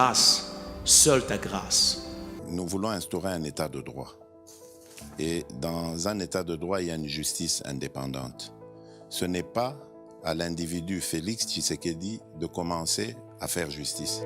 grâce, seule ta grâce. Nous voulons instaurer un état de droit. Et dans un état de droit, il y a une justice indépendante. Ce n'est pas à l'individu Félix Tshisekedi de commencer à faire justice.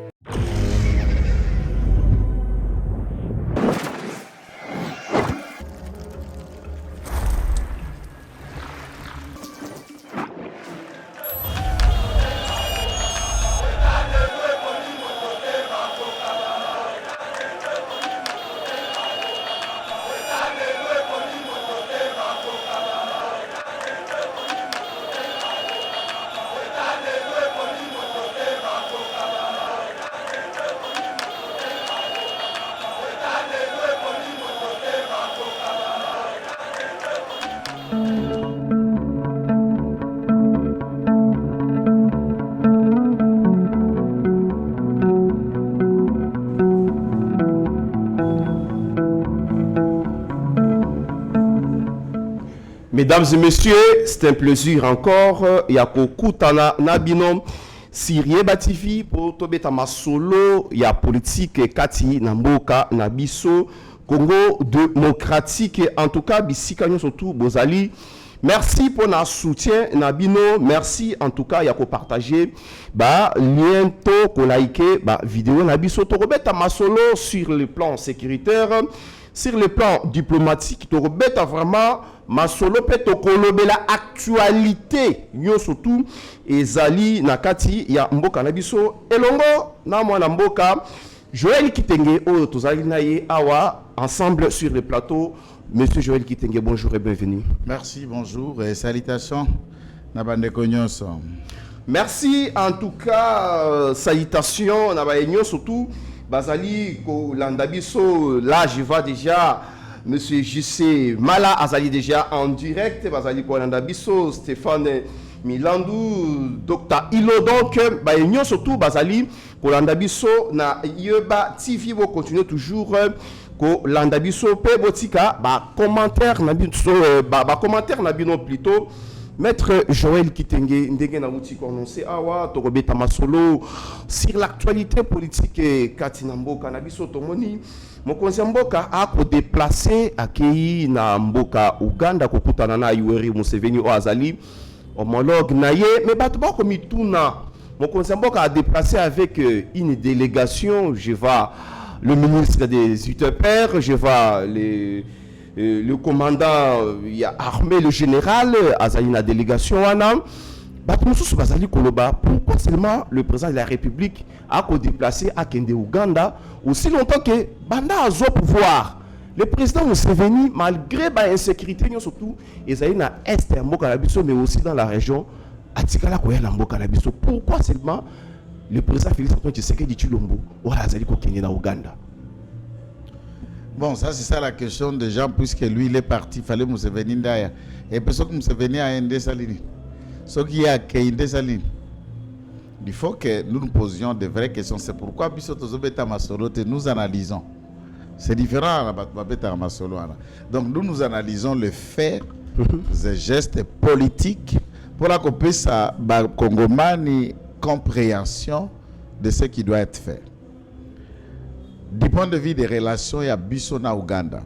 Mesdames et messieurs, c'est un plaisir encore. Yakokutana Nabino Sirie Batifi pour Tobeta Masolo, ya politique Kati Namboka Nabiso Congo démocratique. En tout cas, Bisikano surtout Bozali. Merci pour notre soutien Nabino. Merci en tout cas Yako partager lien to like vidéo Nabiso Tobeta Masolo sur le plan sécuritaire, sur le plan diplomatique. Tobeta vraiment Masolo peto kolobela actualité nyo surtout ezali nakati ya mboka na biso elongo na mwana mboka Joël Kitenge oyo tozali na ye awa ensemble sur le plateau. Monsieur Joël Kitenge, bonjour et bienvenue. Merci, bonjour et salutations na bandeko nyonso. Merci en tout cas, salutations na ba nyonso surtout bazali ko landa biso. Là je vois déjà Monsieur JC Mala Azali déjà en direct, Bazali Kolanda Bisso, Stéphane Milandou, Dr. Ilo. Donc, surtout Bazali Kolanda Bisso, na Yeba TV, vous continuez toujours Kolanda Bisso, Pebotika, commentaire Nabino plutôt. Maître Joël Kitenge, Ndege Naouti Kononse Awa, Torobeta Masolo, sur l'actualité politique Katinambo, Kanabiso Tomoni. Mokonzi mboka ako déplacé akei na mboka Uganda kokutana na Yoweri Museveni o azali homologue na ye mais bato ba komituna mokonzi mboka a déplacé avec une délégation. Je vois le ministre des UTPR, je vois le commandant armé, le général azali na délégation wana. Pourquoi seulement le président de la République a déplacé à Kende Ouganda aussi longtemps que Banda a au pouvoir? Le président Museveni, malgré l'insécurité, surtout, ils ont na Est mais aussi dans la région, Atikala Koya Mbokalabiso. Pourquoi seulement le président Félix Antoine Tshisekedi Tshilombo a Kende na Ouganda? Bon, ça c'est ça la question des gens, puisque lui il est parti, il fallait Museveni Ndaya. Et parce que Museveni a Ndé Salini. Ce qui a Keïndé Saline, il faut que nous nous posions de vraies questions. C'est pourquoi nous analysons. C'est différent donc nous analysons le fait, les gestes politiques pour la couper sa Congomani compréhension de ce qui doit être fait. Du point de vue des relations, il y a Bissona Ouganda.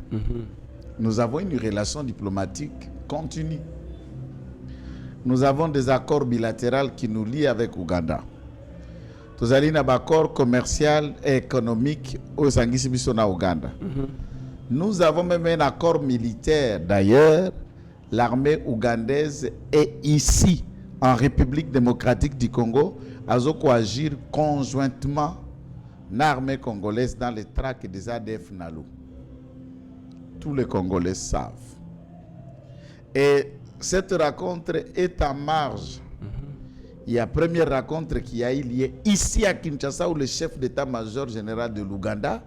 Nous avons une relation diplomatique continue. Nous avons des accords bilatéraux qui nous lient avec Ouganda. Nous avons un accord commercial et économique au Sangisibisona Ouganda. Nous avons même un accord militaire. D'ailleurs, l'armée ougandaise est ici, en République démocratique du Congo, à agir conjointement l'armée congolaise dans les tracts des ADF Nalou. Tous les Congolais savent. Et cette rencontre est en marge. Il y a une première rencontre qui a eu lieu ici à Kinshasa où le chef d'état-major général de l'Ouganda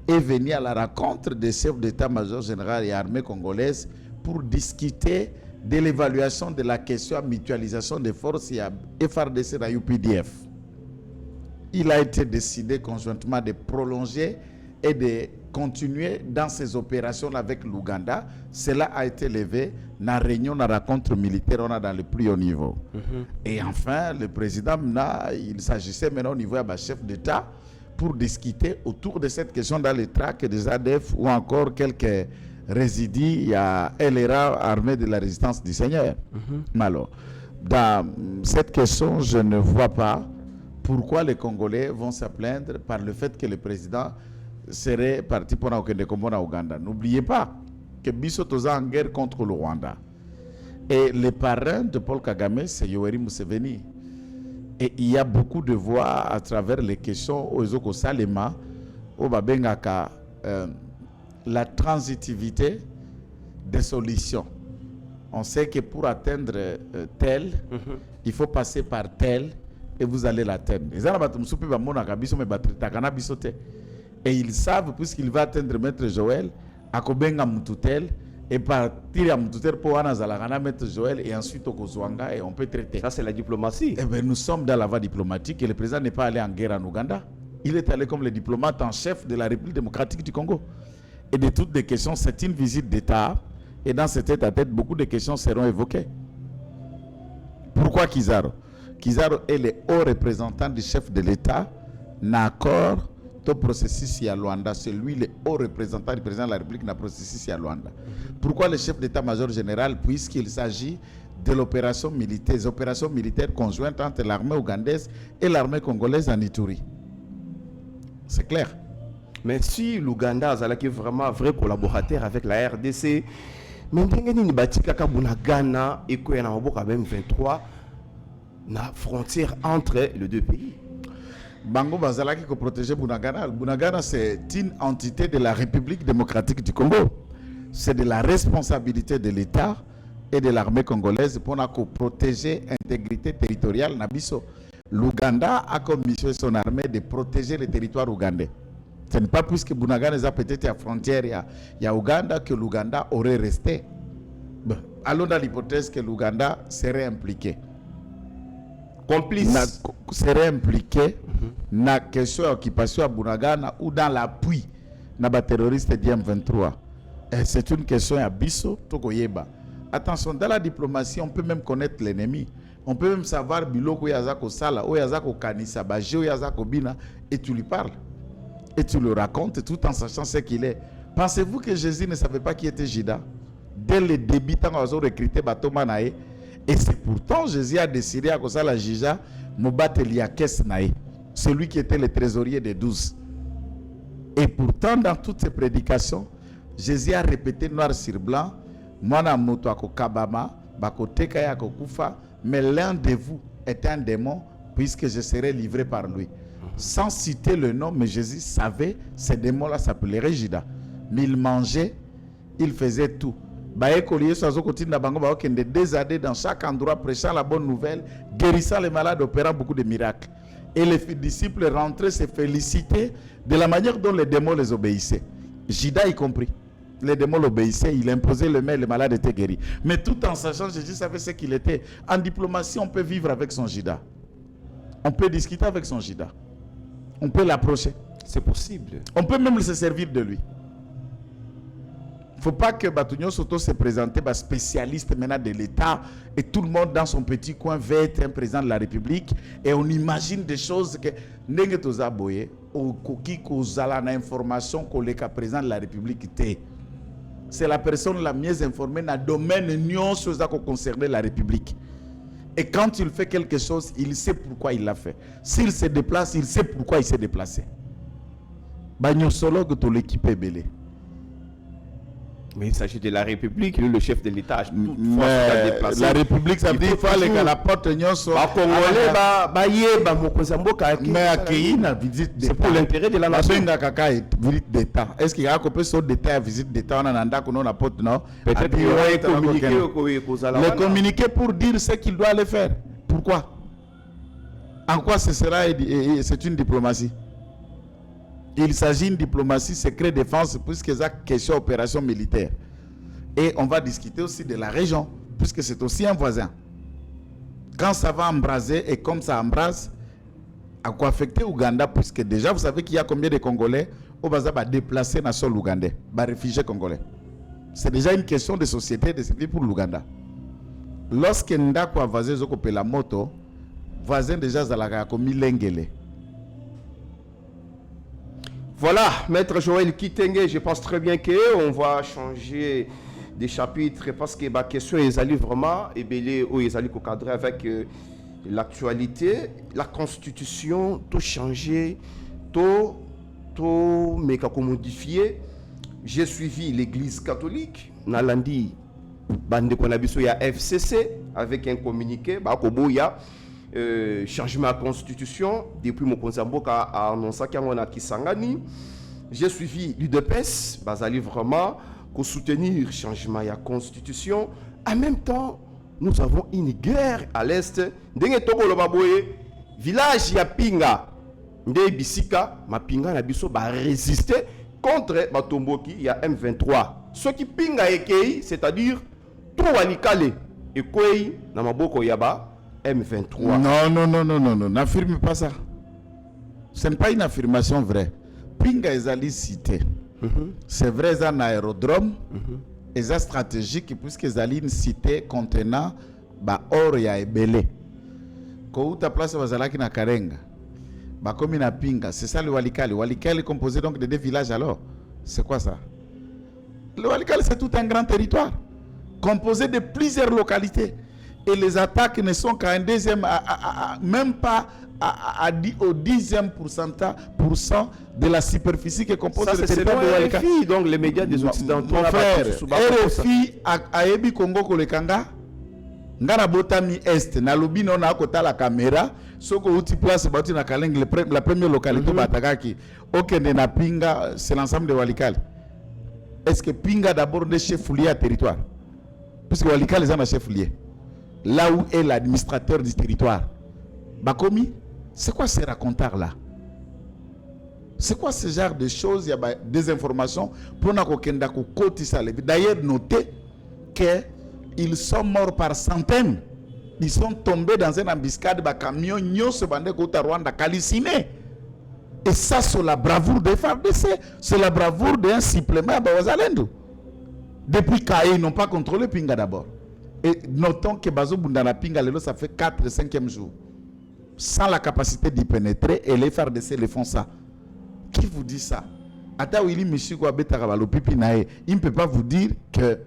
est venu à la rencontre des chefs d'état-major général et armée congolaise pour discuter de l'évaluation de la question de mutualisation des forces et FARDC et UPDF. Il a été décidé conjointement de prolonger et de continuer dans ces opérations avec l'Ouganda. Cela a été levé dans la réunion, dans la rencontre militaire, on a dans le plus haut niveau. Et enfin, le président, il s'agissait maintenant au niveau du chef d'État pour discuter autour de cette question dans les tracts des ADF ou encore quelques résidus. Il y a LRA, Armée de la Résistance du Seigneur. Mais alors, dans cette question, je ne vois pas pourquoi les Congolais vont se plaindre par le fait que le président serait parti pour un combat en Ouganda. N'oubliez pas que Bissot est en guerre contre le Rwanda. Et le parrain de Paul Kagame, c'est Yoweri Museveni. Et il y a beaucoup de voix à travers les questions au Ezoko Salema, au Babengaka, la transitivité des solutions. On sait que pour atteindre tel, il faut passer par tel et vous allez l'atteindre. Et ils savent, puisqu'il va atteindre Maître Joël, à Kobenga Moututel, et partir à Moututel pour Anazalagana, Maître Joël, et ensuite au Kozwanga, et on peut traiter. Ça, c'est la diplomatie. Eh bien, nous sommes dans la voie diplomatique et le président n'est pas allé en guerre en Ouganda. Il est allé comme le diplomate en chef de la République démocratique du Congo. Et de toutes les questions, c'est une visite d'État. Et dans cette tête-à-tête, beaucoup de questions seront évoquées. Pourquoi Kizaro? Kizaro est le haut représentant du chef de l'État, d'accord, tout processus à Luanda. C'est lui le haut représentant du président de la République dans le processus à Luanda. Pourquoi le chef d'État-major général? Puisqu'il s'agit de l'opération militaire, des opérations militaires conjointes entre l'armée ougandaise et l'armée congolaise en Ituri. C'est clair. Mais si l'Ouganda est vraiment un vrai collaborateur avec la RDC, mais ndenge batika kabuna Ghana et ko na maboka M23 na frontière entre les deux pays. Bango bazalaki ko protéger Bunagana. Bunagana c'est une entité de la République démocratique du Congo. C'est de la responsabilité de l'État et de l'armée congolaise pour protéger l'intégrité territoriale Nabiso. L'Ouganda a comme mission son armée de protéger le territoire ougandais. Ce n'est pas plus que Bunagana est peut-être à la frontière, il y a Ouganda que l'Ouganda aurait resté. Bon, allons dans l'hypothèse que l'Ouganda serait impliqué. Complice. Serait impliqué dans la question d'occupation à Bunagana ou dans l'appui des terroristes du M23. C'est une question à Bisso, Tokoyeba. Attention, dans la diplomatie, on peut même connaître l'ennemi. On peut même savoir Biloko Yazako Sala, ou Yazako Kanisa, Bajo Yazako Bina, et tu lui parles. Et tu le racontes tout en sachant ce qu'il est. Pensez-vous que Jésus ne savait pas qui était Judas? Dès le début, quand on a recruté Batomanae, et c'est pourtant Jésus a décidé à cause de la Jija, Mobatelia-Kes Nae, celui qui était le trésorier des 12. Et pourtant, dans toutes ses prédications, Jésus a répété noir sur blanc, Mwana moto ako kabama, bako tekaya ako kufa, mais l'un de vous est un démon, puisque je serai livré par lui. Sans citer le nom, mais Jésus savait ces démons-là s'appelleraient Judas. Mais il mangeait, il faisait tout. Des années dans chaque endroit, prêchant la bonne nouvelle, guérissant les malades, opérant beaucoup de miracles. Et les disciples rentraient se féliciter de la manière dont les démons les obéissaient. Judas y compris. Les démons l'obéissaient, il imposait le main, les malades étaient guéris. Mais tout en sachant, Jésus savait ce qu'il était. En diplomatie, on peut vivre avec son Judas. On peut discuter avec son Judas. On peut l'approcher. C'est possible. On peut même se servir de lui. Il ne faut pas que Batounio Soto se présente spécialiste maintenant de l'État et tout le monde dans son petit coin veut être un président de la République et on imagine des choses que Ndenge Toza Boye ou Koki Kozala na information que le président de la République était. C'est la personne la mieux informée dans le domaine non chose qui concerne la République. Et quand il fait quelque chose, il sait pourquoi il l'a fait. S'il se déplace, il sait pourquoi il s'est déplacé. Bagnosologue to l'équipe est belé. Mais il s'agit de la République, le chef de l'État. La République, ça veut dire qu'il faut aller à la porte nyonso. C'est pour l'intérêt de la nation. Visite d'État. Est-ce qu'il y a un peu de détail à visite d'État? On a un d'accord, on a porte non. Peut-être qu'il y aura un communiqué. Le communiqué pour dire ce qu'il doit aller faire. Pourquoi? En quoi ce sera? C'est une diplomatie. Il s'agit d'une diplomatie secret défense puisque c'est une question opération militaire. Et on va discuter aussi de la région puisque c'est aussi un voisin. Quand ça va embraser et comme ça embrase, à quoi affecter Ouganda puisque déjà vous savez qu'il y a combien de Congolais au Baza va déplacer dans le sol ougandais, va réfugiés congolais. C'est déjà une question de société de sécurité pour l'Ouganda. Lorsque Ndako a vasé Zokope la moto, voisin déjà Zalaka a commis l'engele. Voilà, Maître Joël Kitenge, je pense très bien qu'on va changer des chapitres parce que ma question est allée vraiment et cadrer avec l'actualité, la constitution, tout changer, tout modifier. J'ai suivi l'église catholique, Nalandi, bande il y a FCC avec un communiqué, il y a changement de la constitution depuis mon Konzamboka a annoncé qu'il y a Kisangani. J'ai suivi l'UDPS, Bazali vraiment pour soutenir le changement de la constitution. En même temps, nous avons une guerre à l'est. Denge toko lo baboye village ya Pinga, nde bisika ma Pinga na biso ba résister contre Batomboki ya M23. Ce qui Pinga ekei, c'est-à-dire tout walikale et kwei na maboko yaba M23. Non, n'affirme pas ça. Ce n'est pas une affirmation vraie. Pinga ezali cité. C'est vrai, c'est un aérodrome. Et c'est stratégique puisque ezali une cité contenant or ya ebele. Quand ta place bazalaki na Karenga, comme na Pinga, c'est ça le Walikale. Walikale est composé donc de deux villages alors. C'est quoi ça? Le Walikale c'est tout un grand territoire composé de plusieurs localités. Et les attaques ne sont qu'à un deuxième, même pas au 10e pourcent de la superficie qui compose le territoire de Walikale. RFI, donc les médias des Occidentaux. Mon frère, RFI a Ebi Congo Kolekanga, Ngana Botami Est, Nalobi non a kota la caméra, Soko Uti Place Bati na Kaleng, la première localité Batakaki, Okende na Pinga, c'est l'ensemble de Walikale. Est-ce que Pinga d'abord est chef-lié à territoire? Puisque Walikale est un chef-lié. Là où est l'administrateur du territoire. Bakomi, c'est quoi ces racontars-là? C'est quoi ce genre de choses? Il y a des informations pour d'ailleurs, notez qu'ils sont morts par centaines. Ils sont tombés dans une embuscade, camion, Rwanda, calciné. Et ça, c'est la bravoure des FARDC. C'est la bravoure d'un supplément à Bawazalendo. Depuis Kaye, ils n'ont pas contrôlé Pinga d'abord. Et notons que Bazo Bundana Pinga, ça fait 4 et 5e jour. Sans la capacité d'y pénétrer, et les FARDC les font ça. Qui vous dit ça? Ata Willy Michiko Abetarabalo Pipi Nae, il ne peut pas vous dire que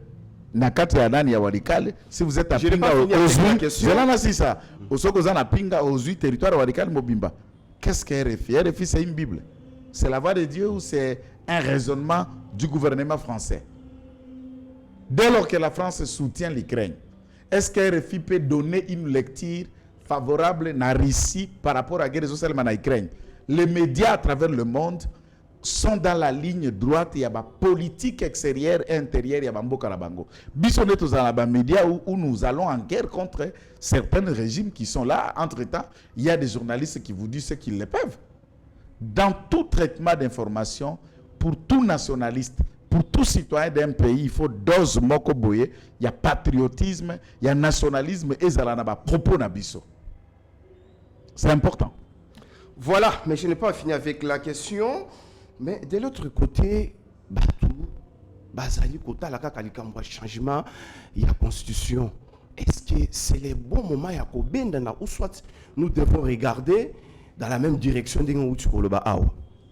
Nakati Adani Yawalikale, si vous êtes à Pinga Ozui, ça. Osokozana Pinga Ozui, territoire Yawalikale Mobimba. Qu'est-ce que RFI? RFI, c'est une Bible. C'est la voix de Dieu ou c'est un raisonnement du gouvernement français? Dès lors que la France soutient l'Ukraine, est-ce que RFI peut donner une lecture favorable à la Russie par rapport à la guerre sociale en Ukraine? Les médias à travers le monde sont dans la ligne droite. Il y a la politique extérieure et intérieure. Il y a Bambo Karabango. Bisonnet dans les médias où nous allons en guerre contre certains régimes qui sont là. Entre-temps, il y a des journalistes qui vous disent ce qu'ils le peuvent. Dans tout traitement d'information, pour tout nationaliste, pour tout citoyen d'un pays, il faut dose moko boye. Il y a patriotisme, il y a nationalisme et zalanaba propos nabiso. C'est important. Voilà, mais je n'ai pas fini avec la question. Mais de l'autre côté, Batou, Bazali Kota, la Kakalikamwa, changement, il y a constitution. Est-ce que c'est le bon moment ou soit nous devons regarder dans la même direction de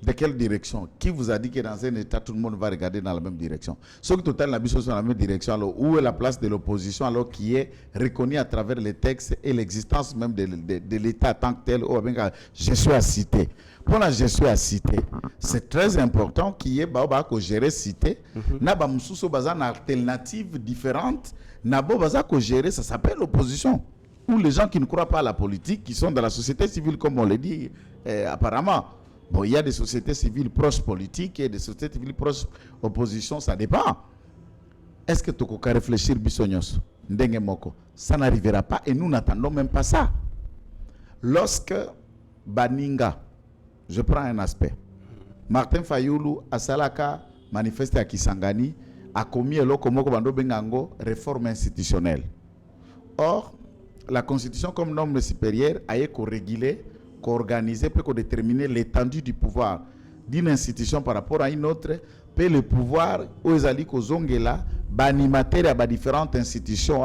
De quelle direction? Qui vous a dit que dans un État, tout le monde va regarder dans la même direction? Ceux qui total la sont dans la même direction, alors où est la place de l'opposition alors qui est reconnue à travers les textes et l'existence même de l'État tant que tel? Je suis à citer. Pour la gestion à cité, c'est très important qu'il y ait que gérer cité. N'a pas une alternative différente. N'a pas que gérer, ça s'appelle l'opposition. Ou les gens qui ne croient pas à la politique, qui sont dans la société civile, comme on le dit apparemment. Bon, il y a des sociétés civiles proches politiques et des sociétés civiles proches opposition, ça dépend. Est-ce que tu peux réfléchir, Bissognos? Ça n'arrivera pas et nous n'attendons même pas ça. Lorsque Baninga, je prends un aspect, Martin Fayoulou, à Salaka, manifesté à Kisangani, a commis réforme institutionnelle. Or, la Constitution comme norme supérieure a été régulée, co-organisée pour déterminer l'étendue du pouvoir d'une institution par rapport à une autre, puis le pouvoir aux Zongela, animateurs à différentes institutions,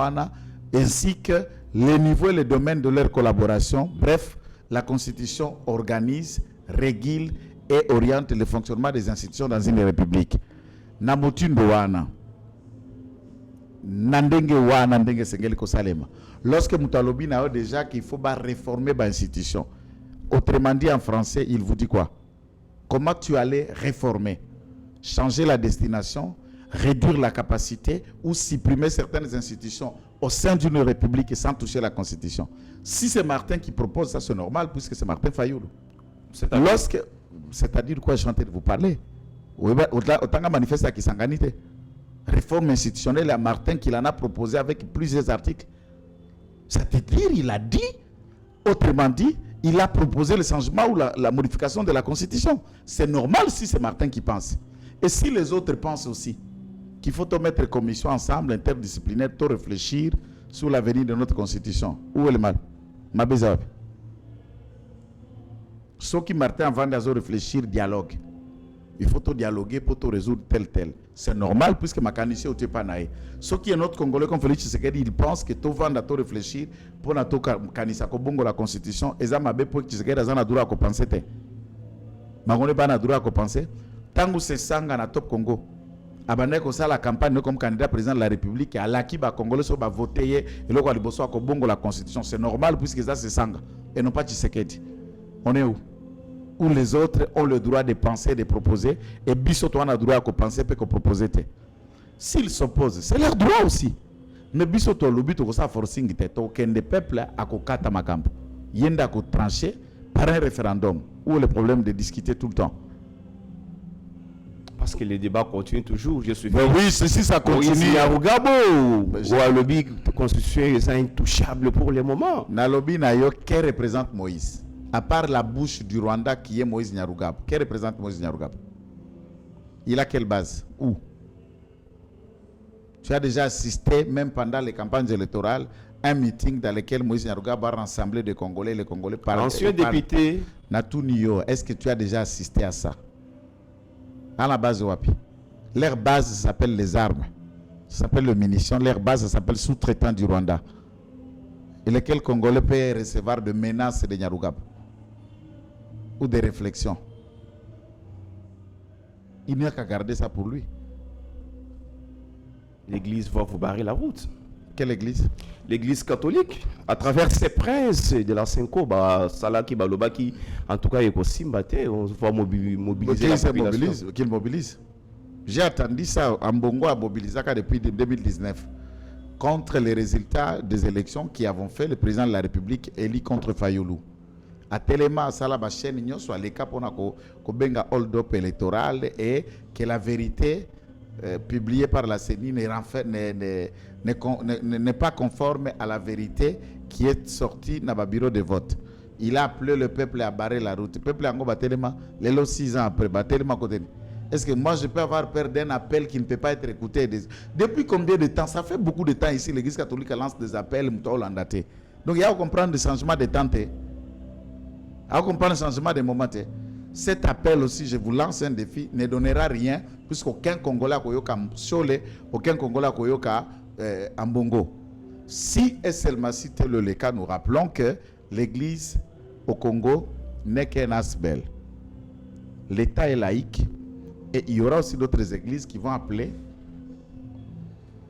ainsi que les niveaux et les domaines de leur collaboration. Bref, la Constitution organise, régule et oriente le fonctionnement des institutions dans une république. Namotundo wana. Nandenge wana ndenge sengeli kosalema. Lorsque Moutalobi n'a déjà qu'il faut réformer l'institution. Autrement dit en français, il vous dit quoi? Comment tu allais réformer? Changer la destination, réduire la capacité ou supprimer certaines institutions au sein d'une république sans toucher la constitution. Si c'est Martin qui propose ça, c'est normal puisque c'est Martin Fayoulou. C'est-à-dire quoi, je suis en train de vous parler? Autant manifeste à Kisanganité. Réforme institutionnelle à Martin qu'il en a proposé avec plusieurs articles. C'est-à-dire, il a dit, autrement dit, il a proposé le changement ou la modification de la Constitution. C'est normal si c'est Martin qui pense. Et si les autres pensent aussi qu'il faut mettre commission ensemble, interdisciplinaire, tout réfléchir sur l'avenir de notre Constitution. Où est le mal? Ma bézave. Ceux qui Martin avant de réfléchir, dialogue. Il faut tout dialoguer pour tout résoudre tel. C'est normal puisque ma canissé au Tépanaï. Ce qui est notre Congolais comme Félix Tshisekedi, il pense que tout vend à tout réfléchir pour na tout canissa ko bongo la constitution et ça m'a bé pour Tshisekedi a na droit à penser te. Ma on pas na droit à penser. Tangu se sanga na top Congo. Abandé ko ça la campagne comme candidat président de la République à la qui ba Congolais so ba voter et le ko liboso ko bongo la constitution. C'est normal puisque ça se sanga et non pas Tshisekedi. On est où? Où les autres ont le droit de penser, de proposer, et Bissot a le droit de penser et de proposer. S'ils s'opposent, c'est leur droit aussi. Mais Bissot a le but de forcing aucun des peuples à kokata makambo. Yenda ko trancher par un référendum. Où le problème de discuter tout le temps. Parce que les débats continuent toujours. Je suis mais oui, ceci ça continue. Le lobby constitutionnel est intouchable pour le moment. Na lobby na yo qui représente Moïse. À part la bouche du Rwanda qui est Moïse Nyarugabo. Qui représente Moïse Nyarugabo? Il a quelle base? Où? Tu as déjà assisté, même pendant les campagnes électorales, à un meeting dans lequel Moïse Nyarugabo a rassemblé les Congolais parlent. Ancien député. Natou Niyo, est-ce que tu as déjà assisté à ça? À la base, Wapi. Leur base s'appelle les armes. Ça s'appelle les munitions. Leur base ça s'appelle sous-traitant du Rwanda. Et lesquels Congolais peuvent recevoir de menaces de Nyarugabo ou des réflexions. Il n'y a qu'à garder ça pour lui. L'église va vous barrer la route. Quelle église? L'église catholique, à travers ses princes de la Senko, Salaki, Balobaki, en tout cas, on va mobiliser la population. Qu'il mobilise. J'ai attendu ça, Ambongo a mobilisé depuis 2019 contre les résultats des élections qui avons fait le président de la République élu contre Fayoulou. À Téléma, Salaba Chaîne, soit les cas pour benga hold-up électoral et que la vérité publiée par la CENI n'est pas conforme à la vérité qui est sortie dans le bureau de vote. Il a appelé le peuple à barrer la route. Le peuple a dit Téléma, les 6 ans après, Téléma côté. Est-ce que moi je peux avoir peur d'un appel qui ne peut pas être écouté? Depuis combien de temps? Ça fait beaucoup de temps ici, l'Église catholique lance des appels. Donc il y a à comprendre le changement de temps. À comprendre le changement de moment. Cet appel aussi, je vous lance un défi, ne donnera rien, puisqu'aucun Congolais koyoka Msole, aucun Congolais koyoka Ambongo. Si et seulement si tel le cas, nous rappelons que l'Église au Congo n'est qu'un asbel. L'État est laïque. Et il y aura aussi d'autres églises qui vont appeler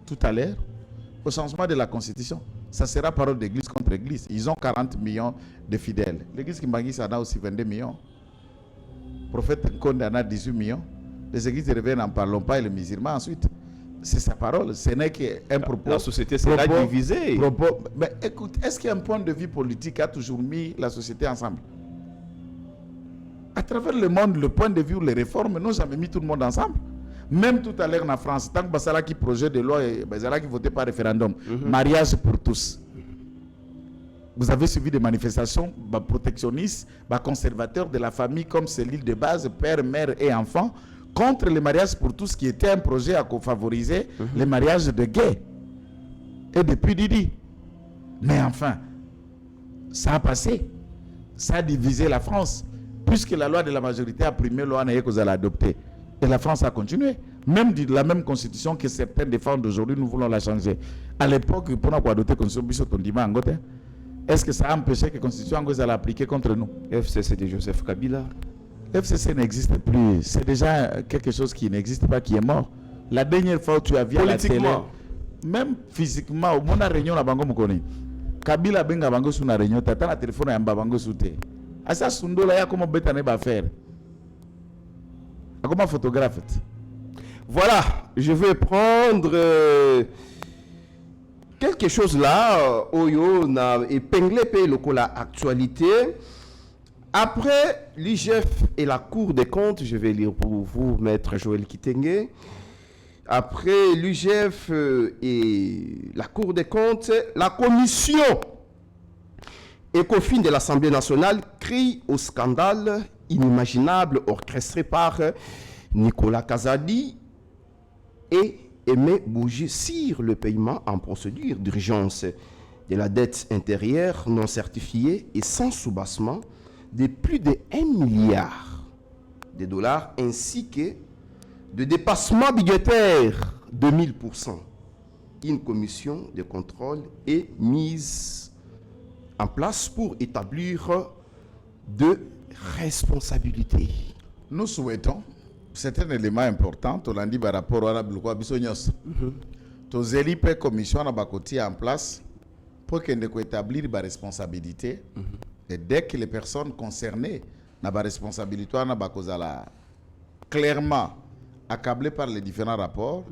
tout à l'heure au changement de la constitution. Ça sera parole d'église contre église. Ils ont 40 millions de fidèles. L'église Kimbangui, ça en a aussi 22 millions. Le prophète Nkonde en a 18 millions. Les églises reviennent n'en parlons pas et les musulmans ensuite. C'est sa parole. Ce n'est qu'un propos. La société sera divisée. Mais écoute, est-ce qu'un point de vue politique a toujours mis la société ensemble? À travers le monde, le point de vue, les réformes n'ont jamais mis tout le monde ensemble. Même tout à l'heure en France, tant que Basala qui projet de loi et Basala qui votait par référendum, mariage pour tous. Vous avez suivi des manifestations protectionnistes, conservateurs de la famille comme c'est l'île de base, père, mère et enfant, contre le mariage pour tous qui était un projet à favoriser les mariages de gays. Et depuis Didi. Mais enfin, ça a passé. Ça a divisé la France. Puisque la loi de la majorité a primé, la loi que vous allez adopter. Et la France a continué. Même de la même constitution que certains défendent aujourd'hui, nous voulons la changer. À l'époque, pour nous adopter la constitution, est-ce que ça a empêché que la constitution soit appliquée contre nous? FCC de Joseph Kabila. FCC n'existe plus. C'est déjà quelque chose qui n'existe pas, qui est mort. La dernière fois où tu as vu à la télé, même physiquement, au moment de la réunion, la bango mukoni. Kabila benga bango sous la réunion, tata la téléphone à bango soute. Asa sundo la ya comment beta ne ba faire. Comment photographe. Voilà, je vais prendre quelque chose là, Oyo na épinglé pe lokola actualité. Après l'IGF et la Cour des comptes, je vais lire pour vous, Maître Joël Kitenge. Après l'IGF et la Cour des comptes, la commission ECOFIN de l'Assemblée nationale crie au scandale inimaginable orchestré par Nicolas Kazadi et Aimé Bougie sur le paiement en procédure d'urgence de la dette intérieure non certifiée et sans soubassement de plus de 1 milliard de dollars ainsi que de dépassement budgétaire de 1000%. Une commission de contrôle est mise en place pour établir de responsabilités. Nous souhaitons, c'est un élément important, on l'a dit par rapport à la bloquade bisognos. Tous les commissions en place pour qu'elles établissent des responsabilités. Et dès que les personnes concernées n'ont pas de responsabilité, clairement accablées par les différents rapports,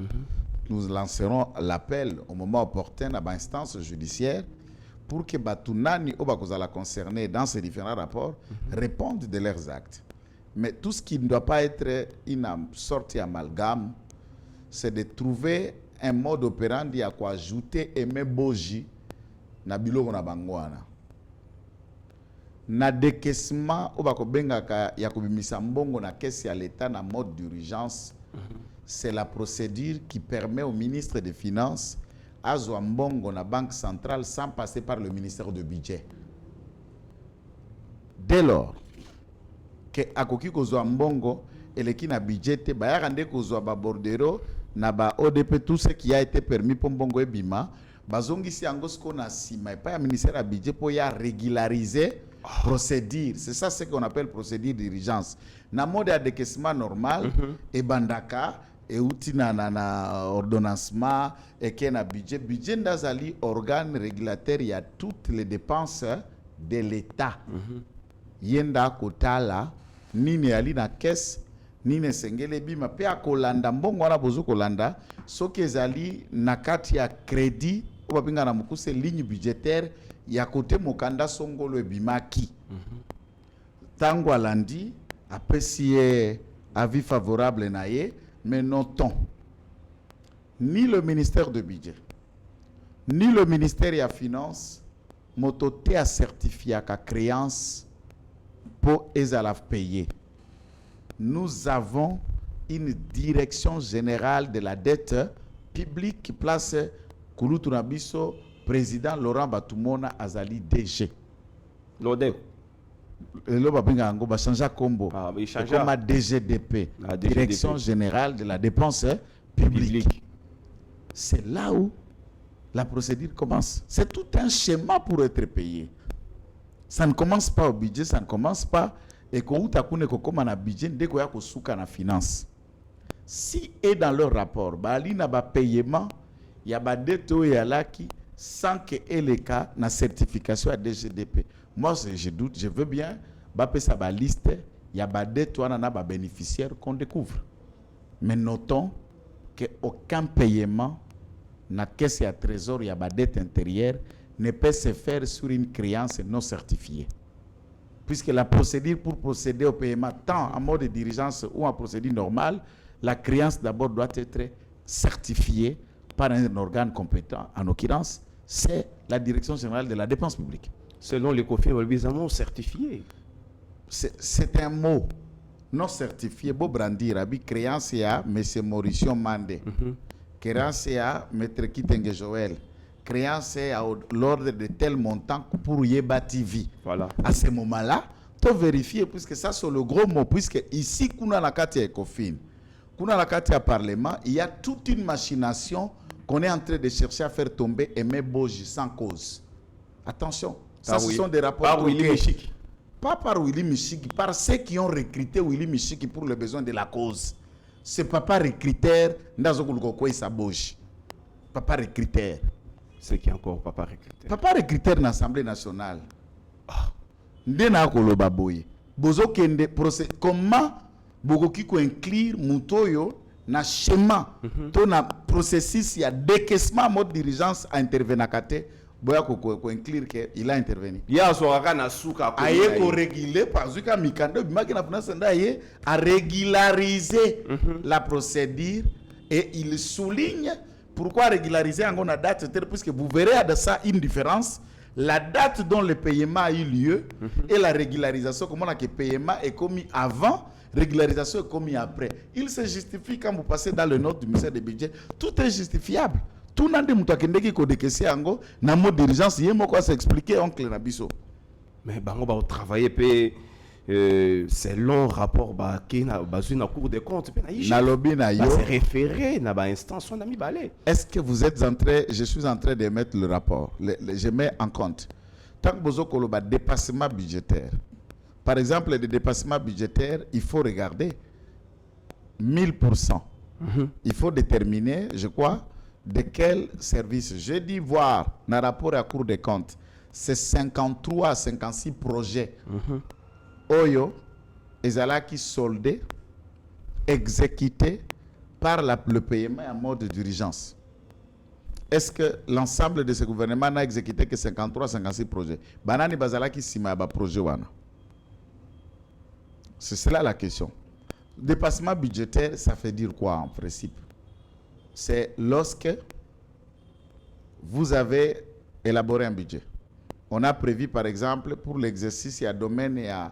nous lancerons l'appel au moment opportun à l'instance judiciaire pour que Batunani ou Bakozala concernés dans ces différents rapports répondent de leurs actes. Mais tout ce qui ne doit pas être une sorte d'amalgame, c'est de trouver un mode opérandi à quoi ajouter Aimé Boji na biloko na bangwana. Na décaissement ou bakobenga ya kobimisa mbongo na caisse ya l'État na mode d'urgence, c'est la procédure qui permet au ministre des Finances à mbongo na banque centrale sans passer par le ministère de budget. Dès lors que akoki kozwa mbongo eleki na budget te ba yande kozwa ba bordero na ba ODP tout ce qui a été permis pour mbongo ebima bazongisi yango siko na sima pas ya ministère à budget pour ya régulariser procédure. C'est ça ce qu'on appelle procédure d'urgence. Na mode de décaissement normal et bandaka et outil na ordonnancement et qui na budget ndazali organe régulateur, il y a toutes les dépenses de l'État. Yenda kotala nini ali na caisse nini sengele bima pe akolanda mbongo wana bozo kolanda soki ezali na kati ya crédit ou babinga na mukuse ligne budgétaire ya côté mokanda songolo ebimaki tango alandi apesi avis favorable na ye. Mais notons, ni le ministère de budget, ni le ministère des Finances mototé à certifier à créance pour les payer. Nous avons une direction générale de la dette publique qui place Kouloutourabiso, président Laurent Batumona Azali DG. L'ODEP. Le babinga ngo ba changer combo comme DGDP, la Direction générale de la dépense publique. C'est là où la procédure commence. C'est tout un schéma pour être payé. Ça ne commence pas au budget, ça ne commence pas et ko utakune ko koma na budget ndeko ya ko suka na finance. Si est dans leur rapport bali na ba paiement ya ba dette ya laki sans que ait le cas na certification à DGDP. Moi, je doute, je veux bien, baper sa liste, il y a des dettes, des bénéficiaires qu'on découvre. Mais notons qu'aucun paiement, na caisse et à trésor, il y a des dettes intérieures, ne peut se faire sur une créance non certifiée. Puisque la procédure pour procéder au paiement, tant en mode de diligence ou en procédure normale, la créance d'abord doit être certifiée par un organe compétent. En l'occurrence, c'est la Direction générale de la dépense publique. Selon les COFIN, non certifié. C'est un mot non certifié. Beau brandir, abi créance à M. Mauricio Mande, créance à M. Kitenge Joël, créance à l'ordre de tel montant pour Yeba TV. Voilà. À ce moment-là, tu peux vérifier, puisque ça c'est le gros mot, puisque ici, qu'on a la carte à COFIN, qu'on a la carte à Parlement, il y a toute une machination qu'on est en train de chercher à faire tomber Aimé Boji sans cause. Attention. Ça, ce sont des rapports truqués. pas par Willy Michiki, par ceux qui ont recruté Willy Michiki pour les besoins de la cause. C'est papa recruteur, papa recruteur. C'est qui encore papa recruteur? Papa recruteur dans l'Assemblée nationale. Ndena koloba boye. Bozo kende procès comment bogoki ko inclure mutoyo na schéma to na processus ya décaissement mode dirigeance à intervenir kate boya ko inclure que il a intervenu. Ya so na suka ko aye ko réguler parce que mikando bimaki na finance ndaye a régulariser la procédure et il souligne pourquoi régulariser en la date puisque vous verrez de ça une différence. La date dont le paiement a eu lieu et la régularisation, comment le paiement est commis avant, régularisation est commis après. Il se justifie quand vous passez dans le note du ministère des Budgets. Tout est justifiable. Tout le monde qui a décaissé en na mode d'urgence, il y a quoi s'expliquer, oncle Nabiso. Mais on va travailler selon rapport qui na la Cour des comptes. C'est référé na ba instance on a mis balé. Est-ce que vous êtes en train, je suis en train de mettre le rapport, je mets en compte. Tant que vous avez dépassement budgétaire, par exemple, le dépassement budgétaire, il faut regarder 1000%. Il faut déterminer, je crois, de quel service. Je dis voir dans le rapport à la Cour des comptes, c'est 53 à 56 projets. Oyo, ezala qui soldé, exécuté par le paiement en mode d'urgence. Est-ce que l'ensemble de ce gouvernement n'a exécuté que 53 à 56 projets? Banani bazala qui sima ba projet wana. C'est cela la question. Dépassement budgétaire, ça fait dire quoi en principe? C'est lorsque vous avez élaboré un budget. On a prévu par exemple pour l'exercice, il y a domaine, il y a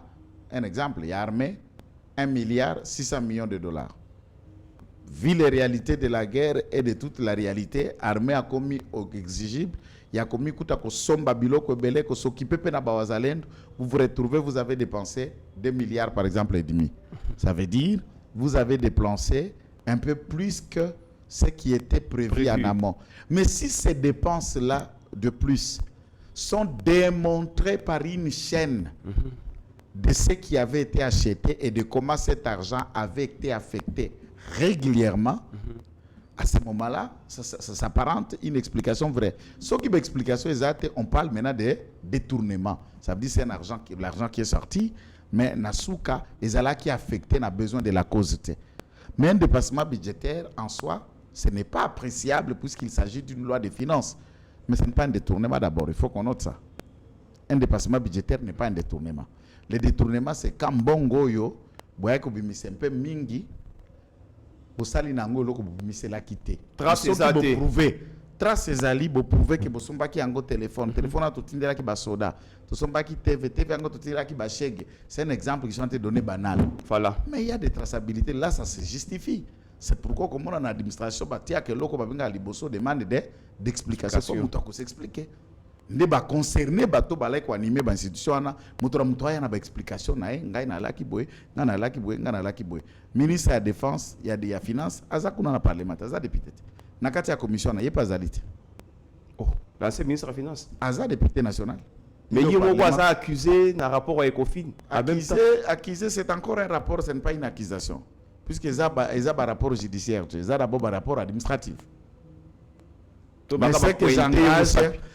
un exemple, il y a armée, 1 milliard 600 millions de dollars. Vu les réalités de la guerre et de toute la réalité, armée a commis au exigible, il y a commis kuta ko somba biloko belé ko s'occuper pena bawazalendo, vous vous retrouvez, vous avez dépensé 2 milliards par exemple et demi. Ça veut dire, vous avez dépensé un peu plus que ce qui était prévu en amont. Mais si ces dépenses-là de plus sont démontrées par une chaîne de ce qui avait été acheté et de comment cet argent avait été affecté régulièrement, à ce moment-là, ça s'apparente une explication vraie. Ce qui est explication exacte, on parle maintenant de détournement. Ça veut dire que c'est l'argent qui est sorti, mais Nasuka, les ala qui affecté n'a besoin de la cause. Mais un dépassement budgétaire en soi, ce n'est pas appréciable puisqu'il s'agit d'une loi de finances. Mais ce n'est pas un détournement d'abord, il faut qu'on note ça. Un dépassement budgétaire n'est pas un détournement. Le détournement, c'est quand bongo yo, boya ko bimise un peu mingi, osali nango loko bimise la quitté. Trace ezali prouver. Trace ezali bo prouver que bosomba ki ango téléphone, téléphone a totindela ki ba soda, tosomba ki TV ango totindela ki ba chèque. C'est un exemple qui sont donné banal. Voilà. Mais il y a des traçabilités là, ça se justifie. C'est pourquoi comme on a l'administration batia que loko babenga liboso demande d'explication pour muto ko s'expliquer. Ne ba concerné bato balai ko animer ba institution na muto ya na ba explication na ngai na laki boy ngana laki boy ngana laki boy. Ministre de la défense il y a finance azakuna na parlement aza député na kati ya commission na yepa zalite. Oh, l'ancien ministre de la finance aza député national. Mais il y a accusé dans rapport à Ecofin. Accusé, c'est encore un rapport, ce n'est pas une accusation. Puisque ils ont un rapport judiciaire, ils ont d'abord un rapport administratif. Mais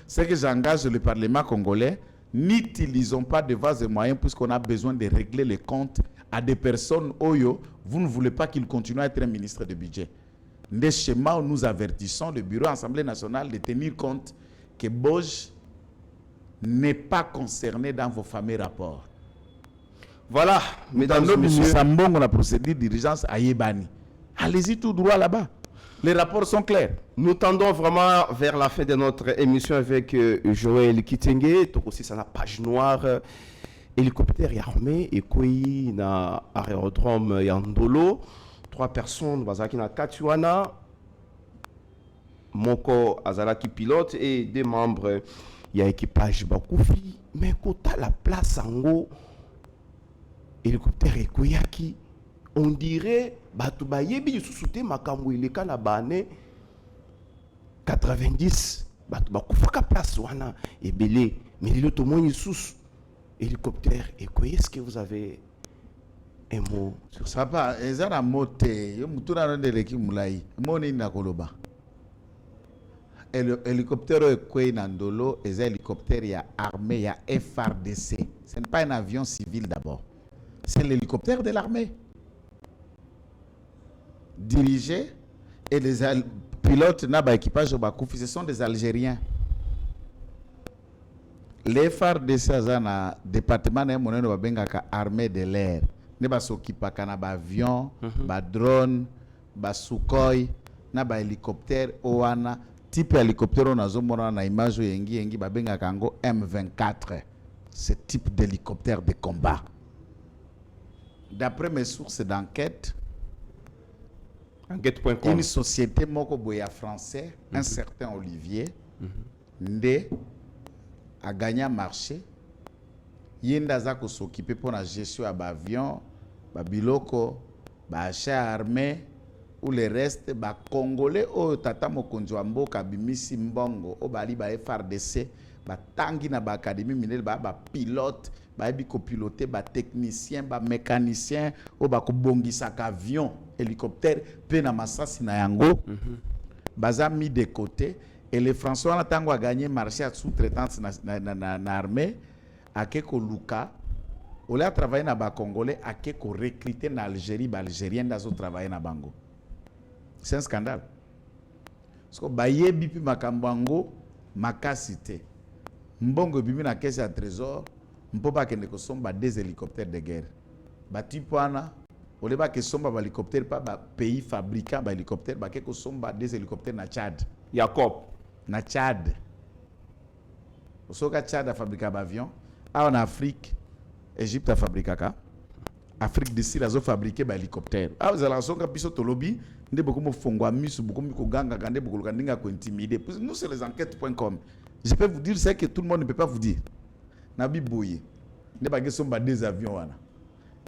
ce que j'engage le Parlement congolais, n'utilisons pas de vases et moyens puisqu'on a besoin de régler les comptes à des personnes oyo, vous ne voulez pas qu'il continue à être un ministre de budget. Des schémas où nous avertissons le bureau Assemblée nationale de tenir compte que Boj n'est pas concerné dans vos fameux rapports. Voilà, mesdames et messieurs. Sambongo la procédure d'urgence à Yébani. Allez-y tout droit là-bas. Les rapports sont clairs. Nous tendons vraiment vers la fin de notre émission avec Joël Kitenge. Donc aussi, ça la page noire. Hélicoptère et armée. Et quoi, na aérodrome Yandolo. 3 personnes, Bazaki na Katuana. Moko Azalaki pilote et des membres. Il y a équipage Bakoufi. Mais quand la place en haut. Hélicoptère ekoyaki, on dirait batu bayebi susute makambo ileka na bane 90 batu bakufaka place wana ebele mais lelo to moni susu hélicoptère. Et quoi, est-ce que vous avez un mot sur ça? Papa, ezana mote, yo mutuna ronde leki mulai. Moni na koloba. Hélicoptère ekwe nandolo, eza hélicoptère ya armée, ya FRDC. Ce n'est pas un avion civil d'abord. C'est l'hélicoptère de l'armée. Dirigé et les pilotes na ba équipage bakoufi, ce sont des Algériens. Les FRDC azana département na monene babengaka armée de l'air. Ne ba s'occupaka na ba avion, ba drone, ba Sukhoi, na ba hélicoptère owana. Type hélicoptère on a zomona na image yengi babengaka ngo M24. Ce type d'hélicoptère de combat. D'après mes sources d'enquête, Enquête.com. une société moko boya français, un certain Olivier, Ndé, a gagné un marché. Yenda zako s'occuper pour la gestion à avion, biloko, achat armé, ou le reste, Congolais, ou tata mokonzo mboka bimisi mbongo, ou bali ba FRDC, tangi na ba académie minel, pilote, copiloté, technicien, mécanicien, ou bongisa avion, hélicoptère, pe na masasi na yango, baza mis de côté, et les Français ont tango a gagné marché à sous-traitance na armée, à keko luka, ou là travailler na ba Congolais, à keko recruter na Algérie, Algérien d'azo travailler na bango. C'est un scandale. Parce que baye bipi makambango makasite. Mbongo bibi na caisse à trésor, mpoba kende ko somba des hélicoptères de guerre. Bati pana, ole ba ke somba ba hélicoptère pas ba pays fabricant ba hélicoptère ba ke ko somba des hélicoptères na Tchad. Jacob. Na Tchad. Osoka Tchad a fabriqué ba avion, en Afrique, Égypte a fabriqué ka. Afrique du Sud a fabriqué ba hélicoptère. Vous allez songa biso tolobi, ndé beaucoup mo fongwa misu, beaucoup mo ganga kande beaucoup kandinga ko intimider. Nous c'est les enquêtes.com. Je peux vous dire c'est que tout le monde ne peut pas vous dire. Nabi boye. Ndé ba somba des avions wana.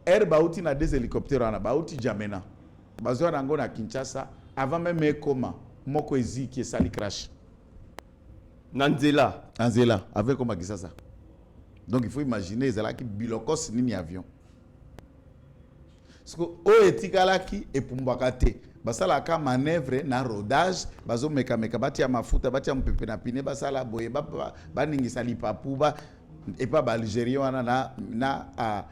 Air bauti na des hélicoptères wana, bauti Jamena. Bazo na ngo na Kinshasa avant même Ekoma, moko ezi qui sali crash. Nanzela. Nanzela avec comment ça. Donc il faut imaginer zala ki bilokos nini avion. Parce que o etikalaki epumbaka te basala ka manœuvre na rodage bazo meka bati ya mafuta bati ya mpepe na pine basala boye ba ningisa lipapu ba et pas ba Algérien wana na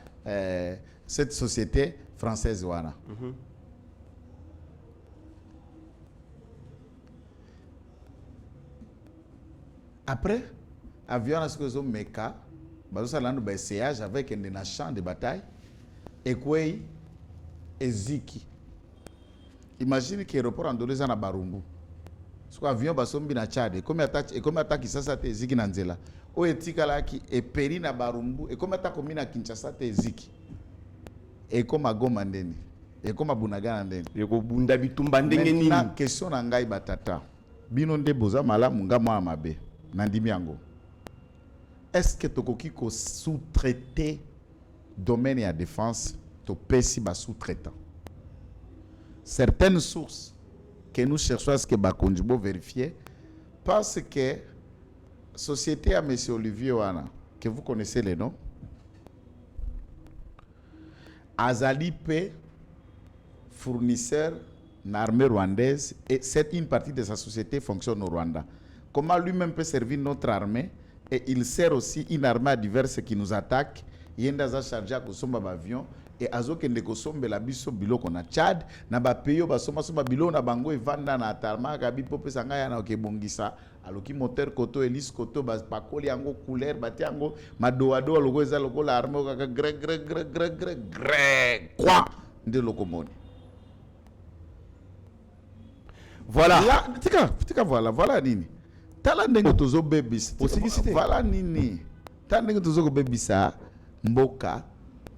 cette société française wana. Après avion na ce que zo meka bazo sala no ba essayage avec un champ de bataille et quoi eziki. Imagine que l'aéroport andoleza na Barumbu. Soit avion basombi na Tchad et comme attaque sasa te eziki na nzela. O etikala ki e peri na Barumbu et comme attaque komina Kinshasa te eziki. Et comme Goma ndeni. Et comme Bunagana ndeni. Yoko bunda bitumba ndenge nini. Na question na ngai batata. Bino nde boza malamu ngama mabe. Nandimi yango. Est-ce que tokoki ko sous-traiter domaine et défense to pesi ba sous-traitant? Certaines sources que nous cherchons à ce que Bakonjibo vérifie parce que société à M. Olivier Wana, que vous connaissez les noms, Azali P, fournisseur l'armée rwandaise, et c'est une partie de sa société fonctionne au Rwanda. Comment lui-même peut servir notre armée et il sert aussi une armée diverse qui nous attaque. Yendaza chargé à Kosomba avion et azo kende Kosombe la biso biloko na Tchad na ba peyo ba soma biloko na bango evanda na atarma ka bipo pesa ngaya na okebongisa aloki moteur koto hélice koto ba pakoli yango couleur bati yango madoado logo eza loko la arme ka grec quoi nde lokomoni. Voilà. Tika voilà nini. Tala ndenge tozo bebis. Voilà nini. Tala ndenge tozo bebisa mboka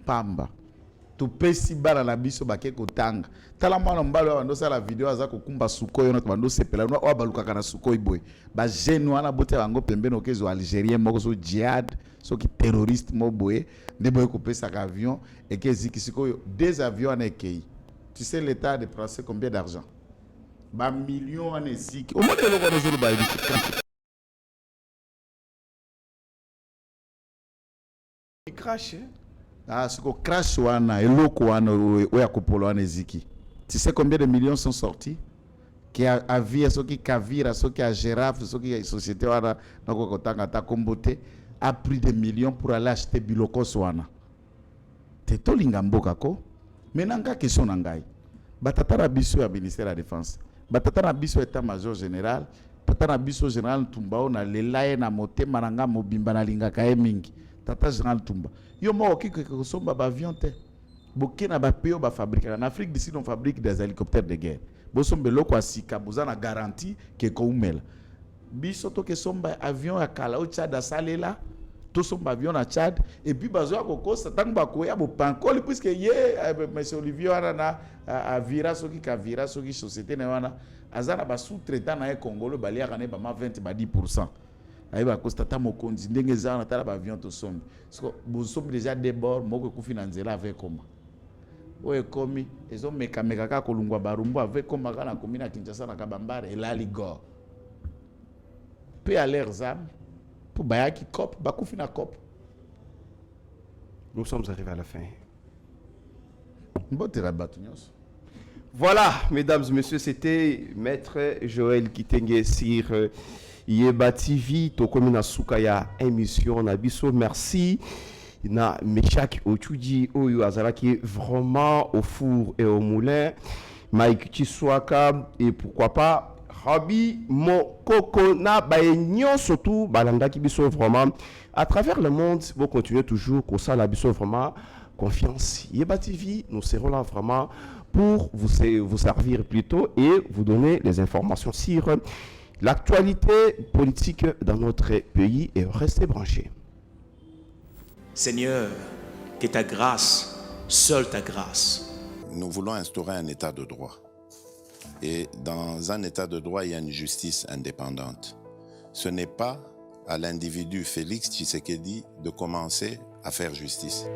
pamba. Tu pesi bala na biso bake kotanga. Tala mwana mbalo wa ndosa la video aza kokumba Sukhoi na bando sepela no wa balukaka na Sukhoi boy. Ba jeune wana bote bango pembeni okezo algérien moko so djihad, so ki terroriste mo boy, ne boy ko pesa ka avion et que ziki sikoyo des avions en ekei. Tu sais l'état de français combien d'argent? Ba millions en ziki. Au moins le ko no zo ba crash. Ah, ce qu'on crash wana, eloko wana, oya kopolo wana eziki. Tu sais combien de millions sont sortis? Qui a vie, ceux qui Kavira, ceux qui a Géraf, ceux qui a société wana, donc kotanga ta kombote, a pris des millions pour aller acheter biloko wana. Te to lingamboka ko. Maintenant ka question nangai. Batata na biso ya ministère de la défense. Batata na biso état-major général. Tata na biso général Tumbao na lelaye na motema nanga mobimba na lingaka ye mingi. Tata général Tumba. Yo mo okiko kosomba ba avion te. Bokena ba peo ba fabriquer. En Afrique d'ici on fabrique des hélicoptères de guerre. Bosombe loko asika bozana garantie ke ko umela. Biso to ke somba avion ya kala o Tchad asalela. To somba avion na Tchad et puis bazo ya kokosa tango bakoya bo pankoli puisque ye monsieur Olivier wana a vira soki ka vira soki société na wana azana ba sous-traitant na Congolo bali ya ne ba ma 20 ba 10%. Ayi ba constata mokonzi ndenge za na tala ba avion to sombi. Parce que bo sombi déjà débord moko ku finanzela avec comment. Oye komi ezo meka ka kolungwa barumbu avec comment kana komi na Kinshasa na Kabambare elali go. Pe à leurs âmes pour bayaki cop bakufi na cop. Nous sommes arrivés à la fin. Mbotera batunyos. Voilà, mesdames et messieurs, c'était Maître Joël Kitenge sur Yeba TV. Tokomi na Sukaya émission na biso. Merci. Na Meshak Ochuji Oyo Azalaki vraiment au four et au moulin. Mike Chiswaka et pourquoi pas Rabi Mokoko na baignon surtout balanda ki biso vraiment à travers le monde. Vous continuez toujours comme ça la biso vraiment confiance. Yeba TV, nous serons là vraiment pour vous servir plutôt et vous donner les informations sur l'actualité politique dans notre pays et restez branchés. Seigneur, que ta grâce, seule ta grâce. Nous voulons instaurer un état de droit. Et dans un état de droit, il y a une justice indépendante. Ce n'est pas à l'individu Félix Tshisekedi de commencer à faire justice.